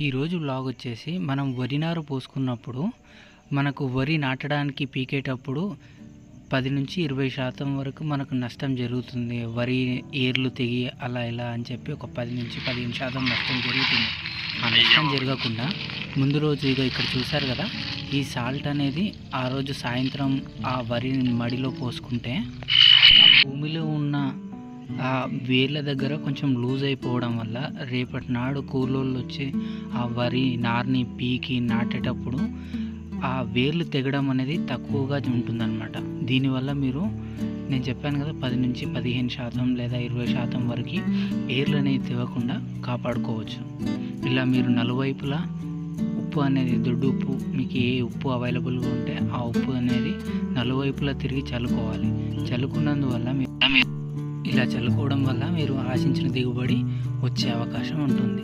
ఈరోజు వ్లాగ్ వచ్చేసి మనం వరి నారు పోసుకున్నప్పుడు మనకు వరి నాటడానికి పీకేటప్పుడు 10-20% వరకు మనకు నష్టం జరుగుతుంది. వరి ఏర్లు తెగి అలా ఇలా అని చెప్పి ఒక 10-15% నష్టం జరుగుతుంది. ఆ నష్టం జరగకుండా ముందు రోజు ఇక్కడ చూసారు కదా, ఈ సాల్ట్ అనేది ఆ రోజు సాయంత్రం ఆ వరి మడిలో పోసుకుంటే ఆ భూమిలో ఉన్న ఆ వేర్ల దగ్గర కొంచెం లూజ్ అయిపోవడం వల్ల రేపటి నాడు కూలోళ్ళు వచ్చి ఆ వరి నారుని పీకి నాటేటప్పుడు ఆ వేర్లు తెగడం అనేది తక్కువగా ఉంటుందన్నమాట. దీనివల్ల మీరు నేను చెప్పాను కదా 10-15% లేదా 20% వరకు ఏర్లు అనేది తెగకుండా కాపాడుకోవచ్చు. ఇలా మీరు నలువైపులా ఉప్పు అనేది దొడ్డు ఉప్పు మీకు ఏ ఉప్పు అవైలబుల్గా ఉంటే ఆ ఉప్పు అనేది నలువైపులా తిరిగి చల్లుకోవాలి. చల్లుకున్నందువల్ల ఇలా చల్లుకోవడం వల్ల మీరు ఆశించిన దిగుబడి వచ్చే అవకాశం ఉంటుంది.